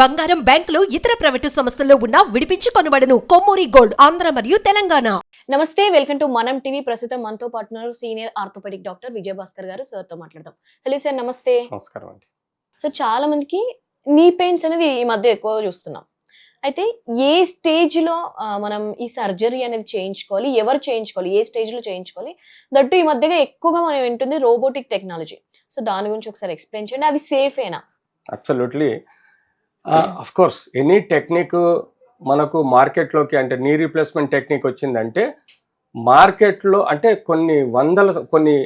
బంగారం, బ్యాంకులు, ఇతర ప్రైవేటు సంస్థల్లో ఉన్న విడిపించి కొనబడును. కొమ్మూరి గోల్డ్, ఆంధ్ర మరియు తెలంగాణ. నమస్తే, వెల్కమ్ టు మనం టీవీ. ప్రస్తుతం మనతో పాటు senior orthopaedic doctor Vijay Bhaskar గారు. సార్ తో మాట్లాడదాం. హలో సార్, నమస్తే. నమస్కారం అండి. సార్, చాలా మందికి నీ పెయిన్స్ అనేది ఈ మధ్య ఎక్కువ చూస్తున్నాం. అయితే ఏ స్టేజ్ లో మనం ఈ సర్జరీ అనేది చేయించుకోవాలి, ఎవరు చేయించుకోవాలి, ఏ స్టేజ్ లో చేయించుకోవాలి? దట్టు ఈ మధ్యగా ఎక్కువగా మనం వింటుంది రోబోటిక్ టెక్నాలజీ. సో దాని గురించి ఒకసారి ఎక్స్ప్లెయిన్ చేయండి. అది సేఫేనా? Absolutely, of course any technique మనకు మార్కెట్లోకి, అంటే నీ రీప్లేస్మెంట్ టెక్నిక్ వచ్చిందంటే మార్కెట్లో అంటే కొన్ని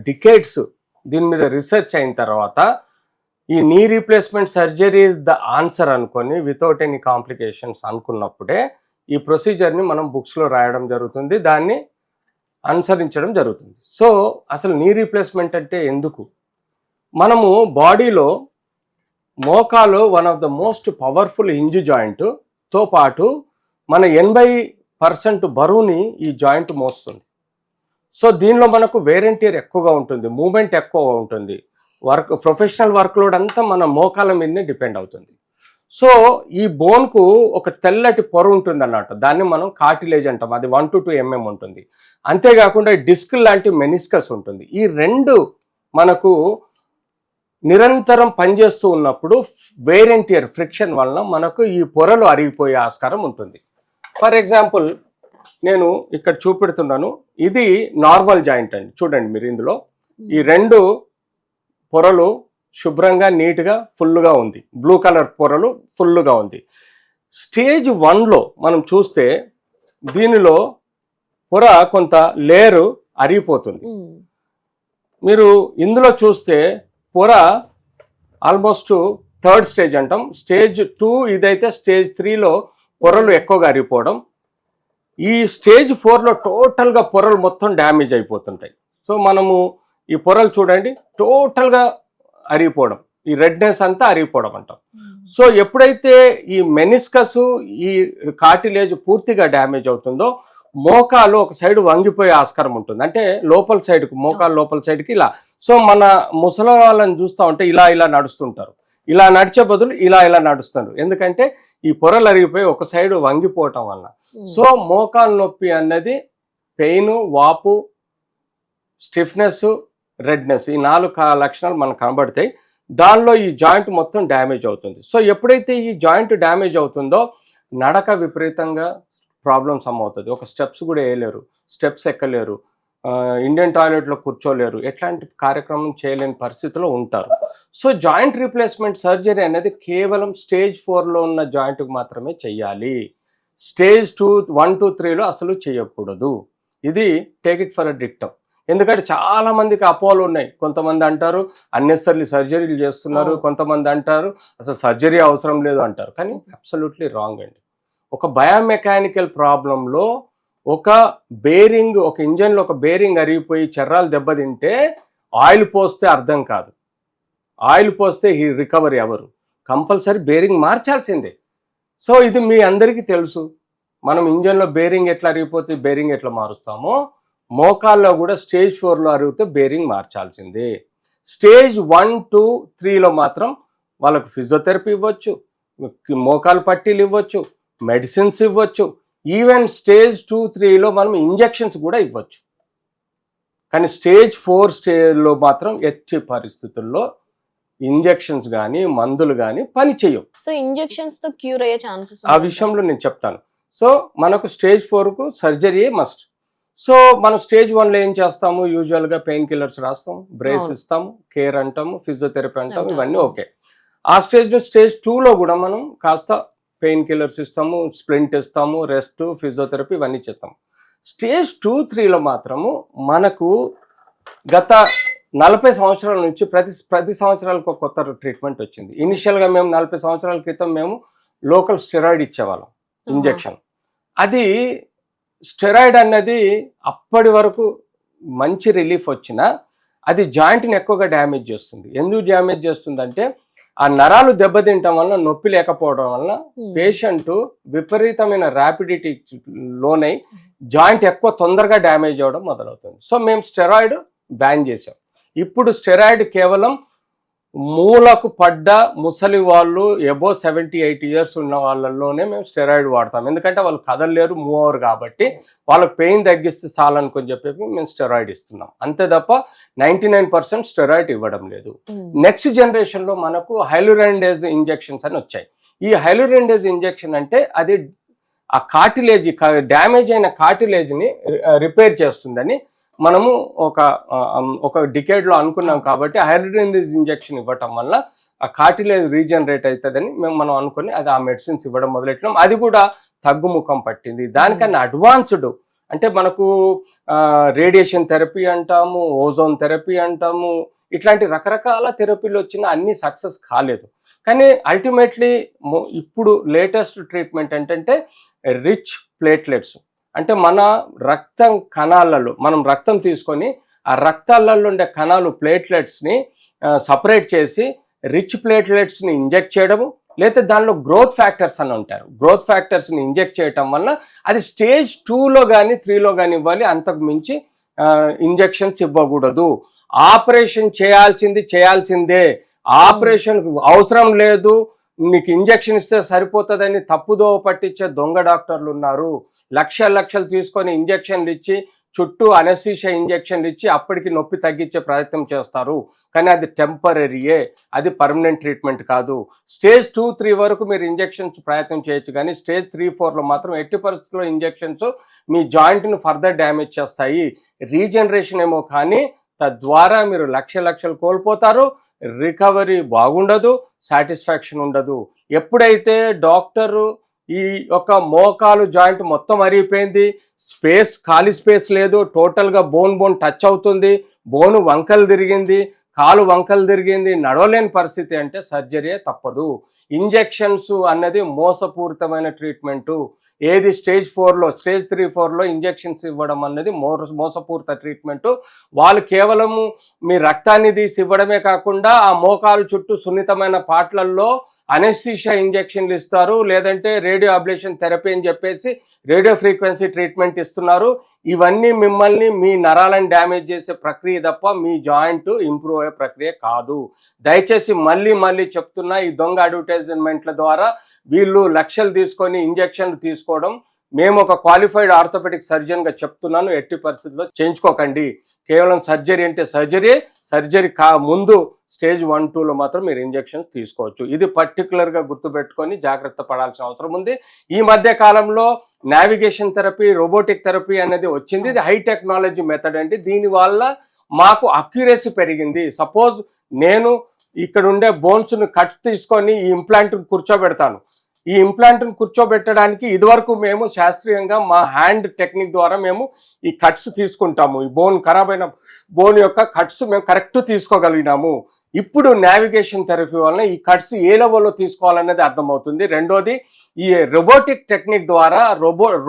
డికేడ్స్ దీని మీద రీసెర్చ్ అయిన తర్వాత ఈ knee replacement surgery is the answer అనుకొని వితౌట్ ఎనీ కాంప్లికేషన్స్ అనుకున్నప్పుడే ఈ ప్రొసీజర్ని మనం బుక్స్లో రాయడం జరుగుతుంది, దాన్ని అనుసరించడం జరుగుతుంది. సో అసలు నీ రీప్లేస్మెంట్ అంటే ఎందుకు? మనము బాడీలో మోకాలు one of the most powerful hinge జాయింట్తో పాటు మన 80% బరువుని ఈ జాయింట్ మోస్తుంది. సో దీనిలో మనకు వేర్ అండ్ టేర్ ఎక్కువగా ఉంటుంది, మూమెంట్ ఎక్కువ ఉంటుంది, ప్రొఫెషనల్ వర్క్ లోడ్ అంతా మన మోకాల మీదనే డిపెండ్ అవుతుంది. సో ఈ బోన్కు ఒక తెల్లటి పొర ఉంటుంది అన్నట్టు, దాన్ని మనం కార్టిలేజ్ అంటాం. అది 1 to 2 mm ఉంటుంది. అంతేకాకుండా డిస్క్ లాంటి మెనిస్కస్ ఉంటుంది. ఈ రెండు మనకు నిరంతరం పనిచేస్తూ ఉన్నప్పుడు వేర్ అండ్ టియర్ ఫ్రిక్షన్ వలన మనకు ఈ పొరలు అరిగిపోయే ఆస్కారం ఉంటుంది. ఫర్ ఎగ్జాంపుల్ నేను ఇక్కడ చూపెడుతున్నాను, ఇది నార్మల్ జాయింట్ అండి. చూడండి మీరు, ఇందులో ఈ రెండు పొరలు శుభ్రంగా నీట్గా ఫుల్గా ఉంది, బ్లూ కలర్ పొరలు ఫుల్గా ఉంది. స్టేజ్ 1లో మనం చూస్తే దీనిలో పొర కొంత లేయరు అరిగిపోతుంది. మీరు ఇందులో చూస్తే పొర ఆల్మోస్ట్ 3rd స్టేజ్ అంటాం. స్టేజ్ 2 ఇదైతే స్టేజ్ 3లో పొరలు ఎక్కువగా అరిగిపోవడం. ఈ స్టేజ్ 4లో టోటల్గా పొరలు మొత్తం డ్యామేజ్ అయిపోతుంటాయి. సో మనము ఈ పొరలు చూడండి, టోటల్గా అరిగిపోవడం, ఈ రెడ్నెస్ అంతా అరిగిపోవడం అంటాం. సో ఎప్పుడైతే ఈ మెనిస్కస్, ఈ కార్టిలేజ్ పూర్తిగా డ్యామేజ్ అవుతుందో మోకాలు ఒక సైడ్ వంగిపోయే ఆస్కారం ఉంటుంది. అంటే లోపల సైడ్కి, మోకాలు లోపల సైడ్కి ఇలా. సో మన ముసలి వాళ్ళని చూస్తూ ఉంటే ఇలా నడుస్తుంటారు, ఇలా నడిచే బదులు ఇలా నడుస్తారు. ఎందుకంటే ఈ పొరలు అరిగిపోయి ఒక సైడ్ వంగిపోవటం వల్ల. సో మోకాలు నొప్పి అన్నది పెయిన్, వాపు, స్టిఫ్నెస్, రెడ్నెస్, ఈ 4 లక్షణాలు మనకు కనబడతాయి. దానిలో ఈ జాయింట్ మొత్తం డ్యామేజ్ అవుతుంది. సో ఎప్పుడైతే ఈ జాయింట్ డ్యామేజ్ అవుతుందో నడక విపరీతంగా ప్రాబ్లమ్స్ అవుతుంది. ఒక స్టెప్స్ కూడా వేయలేరు, స్టెప్స్ ఎక్కలేరు, ఇండియన్ టాయిలెట్లో కూర్చోలేరు, ఎట్లాంటి కార్యక్రమం చేయలేని పరిస్థితిలో ఉంటారు. సో జాయింట్ రీప్లేస్మెంట్ సర్జరీ అనేది కేవలం స్టేజ్ 4లో ఉన్న జాయింట్కి మాత్రమే చెయ్యాలి. స్టేజ్ 2, 1 to 3లో అసలు చేయకూడదు. ఇది take it for a dictum. ఎందుకంటే చాలా మందికి అపోహలు ఉన్నాయి. కొంతమంది అంటారు అన్నెసరీ సర్జరీలు చేస్తున్నారు, కొంతమంది అంటారు అసలు సర్జరీ అవసరం లేదు అంటారు. కానీ అబ్సల్యూట్లీ రాంగ్ అండి. ఒక బయోమెకానికల్ ప్రాబ్లంలో ఒక బేరింగ్, ఒక ఇంజన్లో ఒక బేరింగ్ అరిగిపోయి చర్రాలు దెబ్బతింటే ఆయిల్ పోస్తే అర్థం కాదు. ఆయిల్ పోస్తే ఈ రికవరీ ఎవరు? Compulsory bearing మార్చాల్సిందే. సో ఇది మీ అందరికీ తెలుసు. మనం ఇంజన్లో బేరింగ్ ఎట్లా అరిగిపోతే బేరింగ్ ఎట్లా మారుస్తామో మోకాల్లో కూడా స్టేజ్ 4లో అరిగితే బేరింగ్ మార్చాల్సిందే. స్టేజ్ 1 to 3లో మాత్రం వాళ్ళకు ఫిజియోథెరపీ ఇవ్వచ్చు, మోకాలు పట్టీలు ఇవ్వచ్చు, మెడిసిన్స్ ఇవ్వచ్చు, ఈవెన్ స్టేజ్ 2, 3లో మనం ఇంజెక్షన్స్ కూడా ఇవ్వచ్చు. కానీ స్టేజ్ 4 స్టేజ్లో మాత్రం ఎట్టి పరిస్థితుల్లో ఇంజెక్షన్స్ కానీ మందులు కానీ పని చేయవు. సో ఇంజెక్షన్స్ తో క్యూర్ అయ్యే ఛాన్సెస్ ఆ విషయంలో నేను చెప్తాను. సో మనకు స్టేజ్ 4కు సర్జరీ మస్ట్. సో మనం స్టేజ్ 1లో ఏం చేస్తాము? యూజువల్గా పెయిన్ కిల్లర్స్ రాస్తాము, బ్రేస్ ఇస్తాము, కేర్ అంటాము, ఫిజియోథెరపీ అంటాము, ఇవన్నీ ఓకే. ఆ స్టేజ్ 2లో కూడా మనం కాస్త పెయిన్ కిల్లర్స్ ఇస్తాము, స్ప్రింట్ ఇస్తాము, రెస్ట్, ఫిజియోథెరపీ ఇవన్నీ చేస్తాము. స్టేజ్ 2, 3లో మాత్రము మనకు గత 40 సంవత్సరాల నుంచి ప్రతి సంవత్సరాలకు కొత్త ట్రీట్మెంట్ వచ్చింది. ఇనిషియల్గా మేము 40 సంవత్సరాల క్రితం మేము లోకల్ స్టెరాయిడ్ ఇచ్చేవాళ్ళం, ఇంజెక్షన్. అది స్టెరాయిడ్ అన్నది అప్పటి వరకు మంచి రిలీఫ్ వచ్చినా అది జాయింట్ని ఎక్కువగా డ్యామేజ్ చేస్తుంది. ఎందుకు డ్యామేజ్ చేస్తుందంటే ఆ నరాలు దెబ్బతింటం వల్ల, నొప్పి లేకపోవడం వల్ల పేషెంట్ విపరీతమైన ర్యాపిడిటీ లోనై జాయింట్ ఎక్కువ తొందరగా డ్యామేజ్ అవ్వడం మొదలవుతుంది. సో మేము స్టెరాయిడ్ బ్యాన్ చేసాం. ఇప్పుడు స్టెరాయిడ్ కేవలం మూలకు పడ్డ ముసలి వాళ్ళు ఎబో 78 ఇయర్స్ ఉన్న వాళ్ళలోనే మేము స్టెరాయిడ్ వాడతాం. ఎందుకంటే వాళ్ళు కదలలేరు, మూవ్ అవ్వరు కాబట్టి వాళ్ళకి పెయిన్ తగ్గిస్తే చాలనుకొని చెప్పి మేము స్టెరాయిడ్ ఇస్తున్నాం. అంతే తప్ప 99% స్టెరాయిడ్ ఇవ్వడం లేదు. నెక్స్ట్ జనరేషన్లో మనకు హైలురానిడేజ్ ఇంజెక్షన్స్ అని వచ్చాయి. ఈ హైలురానిడేజ్ ఇంజెక్షన్ అంటే అది ఆ కార్టిలేజ్, డ్యామేజ్ అయిన కార్టిలేజ్ని రిపేర్ చేస్తుందని మనము ఒక డికేడ్లో అనుకున్నాం. కాబట్టి హైలురానిడేజ్ ఇంజెక్షన్ ఇవ్వటం వల్ల ఆ కార్టిలేజ్ రీజనరేట్ అవుతుందని మనం అనుకుని అది ఆ మెడిసిన్స్ ఇవ్వడం మొదలెట్టినాం. అది కూడా తగ్గుముఖం పట్టింది. దానికన్నా అడ్వాన్స్డ్ అంటే మనకు రేడియేషన్ థెరపీ అంటాము, ఓజోన్ థెరపీ అంటాము, ఇట్లాంటి రకరకాల థెరపీలు వచ్చినా అన్నీ సక్సెస్ కాలేదు. కానీ అల్టిమేట్లీ ఇప్పుడు లేటెస్ట్ ట్రీట్మెంట్ ఏంటంటే రిచ్ ప్లేట్లెట్స్. అంటే మన రక్తం కణాలలో మనం రక్తం తీసుకొని ఆ రక్తాలలో ఉండే కణాలు ప్లేట్లెట్స్ని సపరేట్ చేసి రిచ్ ప్లేట్లెట్స్ని ఇంజెక్ట్ చేయడము, లేదా దానిలో గ్రోత్ ఫ్యాక్టర్స్ అని ఉంటారు. గ్రోత్ ఫ్యాక్టర్స్ని ఇంజెక్ట్ చేయటం వల్ల అది స్టేజ్ 2లో కానీ 3లో కానీ ఇవ్వాలి. అంతకు మించి ఇంజెక్షన్స్ ఇవ్వకూడదు. ఆపరేషన్ చేయాల్సిందే, ఆపరేషన్ అవసరం లేదు, నీకు ఇంజెక్షన్ ఇస్తే సరిపోతుందని తప్పుదో పట్టించే దొంగ డాక్టర్లు ఉన్నారు. లక్షలు తీసుకొని ఇంజెక్షన్లు ఇచ్చి చుట్టూ అనెస్థీషియా ఇంజెక్షన్లు ఇచ్చి అప్పటికి నొప్పి తగ్గించే ప్రయత్నం చేస్తారు. కానీ అది టెంపరీయే, అది పర్మనెంట్ ట్రీట్మెంట్ కాదు. స్టేజ్ 2-3 వరకు మీరు ఇంజెక్షన్స్ ప్రయత్నం చేయొచ్చు, కానీ స్టేజ్ 3-4లో మాత్రం ఎట్టి పరిస్థితుల్లో ఇంజెక్షన్స్ మీ జాయింట్ను ఫర్దర్ డ్యామేజ్ చేస్తాయి. రీజనరేషన్ ఏమో కానీ తద్వారా మీరు లక్షలు కోల్పోతారు. రికవరీ బాగుండదు, సాటిస్ఫాక్షన్ ఉండదు. ఎప్పుడైతే డాక్టరు ఈ యొక్క మోకాలు జాయింట్ మొత్తం అరిగిపోయింది, ఖాళీ స్పేస్ లేదు, టోటల్గా బోన్ టచ్ అవుతుంది, బోను వంకలు తిరిగింది, కాలు వంకలు తిరిగింది, నడవలేని పరిస్థితి అంటే సర్జరీ తప్పదు. ఇంజెక్షన్స్ అన్నది మోసపూరితమైన ట్రీట్మెంటు. ఏది స్టేజ్ 4లో, స్టేజ్ 3-4లో ఇంజెక్షన్స్ ఇవ్వడం అన్నది మోసపూరిత ట్రీట్మెంటు. వాళ్ళు కేవలము మీ రక్తాన్ని తీసి ఇవ్వడమే కాకుండా ఆ మోకాలు చుట్టూ సున్నితమైన పార్ట్లలో అనెస్థీషియా ఇంజెక్షన్లు ఇస్తారు, లేదంటే రేడియో అబ్లేషన్ థెరపీ అని చెప్పేసి రేడియో ఫ్రీక్వెన్సీ ట్రీట్మెంట్ ఇస్తున్నారు. ఇవన్నీ మిమ్మల్ని మీ నరాలను డ్యామేజ్ చేసే ప్రక్రియ తప్ప మీ జాయింట్ ఇంప్రూవ్ అయ్యే ప్రక్రియ కాదు. దయచేసి మళ్ళీ చెప్తున్నా, ఈ దొంగ అడ్వర్టైజ్మెంట్ల ద్వారా వీళ్ళు లక్షలు తీసుకొని ఇంజెక్షన్లు తీసుకోవడం మేము ఒక క్వాలిఫైడ్ ఆర్థోపెడిక్ సర్జన్గా చెప్తున్నాను, ఎట్టి పరిస్థితుల్లో చేయించుకోకండి. కేవలం సర్జరీ అంటే సర్జరీ ముందు స్టేజ్ 1-2లో మాత్రం మీరు ఇంజెక్షన్స్ తీసుకోవచ్చు. ఇది పర్టికులర్గా గుర్తుపెట్టుకొని జాగ్రత్త పడాల్సిన అవసరం ఉంది. ఈ మధ్య కాలంలో నావిగేషన్ థెరపీ, రోబోటిక్ థెరపీ అనేది వచ్చింది. ఇది హై టెక్నాలజీ మెథడ్ అండి. దీనివల్ల మాకు అక్యురసీ పెరిగింది. సపోజ్ నేను ఇక్కడ ఉండే బోన్స్ను కట్ తీసుకొని ఈ ఇంప్లాంట్ను కూర్చోబెడతాను. ఈ ఇంప్లాంట్ను కూర్చోబెట్టడానికి ఇదివరకు మేము శాస్త్రీయంగా మా హ్యాండ్ టెక్నిక్ ద్వారా మేము ఈ కట్స్ తీసుకుంటాము. ఈ ఖరాబ్ అయిన బోన్ యొక్క కట్స్ మేము కరెక్ట్ తీసుకోగలిగినాము. ఇప్పుడు నావిగేషన్ థెరపీ వలన ఈ కట్స్ ఏ లెవెల్లో తీసుకోవాలనేది అర్థమవుతుంది. రెండోది, ఈ రోబోటిక్ టెక్నిక్ ద్వారా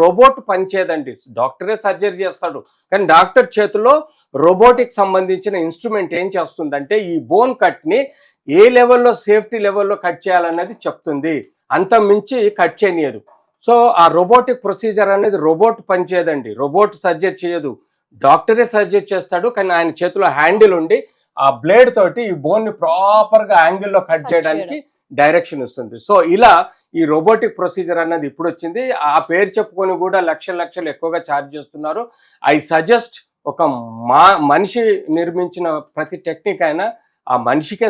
రోబోట్ పనిచేయదండి. డాక్టరే సర్జరీ చేస్తాడు, కానీ డాక్టర్ చేతిలో రోబోటిక్ సంబంధించిన ఇన్స్ట్రుమెంట్ ఏం చేస్తుందంటే ఈ బోన్ కట్ని ఏ లెవెల్లో, సేఫ్టీ లెవెల్లో కట్ చేయాలన్నది చెప్తుంది. అంత మించి కట్ చేయనియదు. సో ఆ రోబోటిక్ ప్రొసీజర్ అనేది రోబోట్ పనిచేయదండి, రోబోట్ సర్జరీ చేయదు, డాక్టరే సర్జరీ చేస్తాడు. కానీ ఆయన చేతిలో హ్యాండిల్ ఉండి ఆ బ్లేడ్ తోటి ఈ బోన్ని ప్రాపర్గా యాంగిల్లో కట్ చేయడానికి డైరెక్షన్ ఇస్తుంది. సో ఇలా ఈ రోబోటిక్ ప్రొసీజర్ అన్నది ఇప్పుడు వచ్చింది. ఆ పేరు చెప్పుకొని కూడా లక్షలు ఎక్కువగా ఛార్జ్ చేస్తున్నారు. ఐ సజెస్ట్ ఒక మనిషి నిర్మించిన ప్రతి టెక్నిక్ అయినా ఆ మనిషికే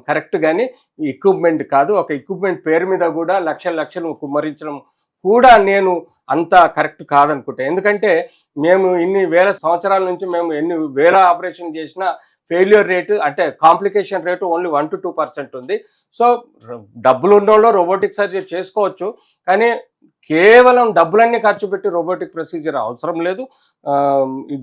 కరెక్ట్, కానీ ఎక్విప్మెంట్ కాదు. ఒక ఎక్విప్మెంట్ పేరు మీద కూడా లక్షలు కుమ్మరించడం కూడా నేను అంత కరెక్ట్ కాదనుకుంటా. ఎందుకంటే మేము ఇన్ని వేల సంవత్సరాల నుంచి మేము ఎన్ని వేల ఆపరేషన్ చేసినా ఫెయిల్యూర్ రేటు అంటే కాంప్లికేషన్ రేటు ఓన్లీ 1-2% ఉంది. సో డబ్బులు ఉన్నోళ్ళు రోబోటిక్ సర్జరీ చేసుకోవచ్చు, కానీ కేవలం డబ్బులన్నీ ఖర్చు పెట్టి రోబోటిక్ ప్రొసీజర్ అవసరం లేదు.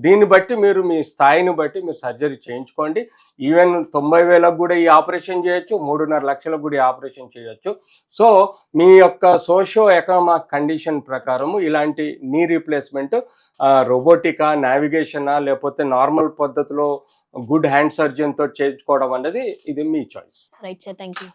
దీన్ని బట్టి మీరు మీ స్థాయిని బట్టి మీరు సర్జరీ చేయించుకోండి. ఈవెన్ 90,000కు కూడా ఈ ఆపరేషన్ చేయొచ్చు, 3.5 లక్షలకు కూడా ఈ ఆపరేషన్ చేయొచ్చు. సో మీ యొక్క సోషియో ఎకనామిక్ కండిషన్ ప్రకారము ఇలాంటి నీ రీప్లేస్మెంట్ రోబోటికా, నావిగేషనా, లేకపోతే నార్మల్ పద్ధతిలో గుడ్ హ్యాండ్ సర్జన్తో చేయించుకోవడం అనేది ఇది మీ choice. Right sir, thank you.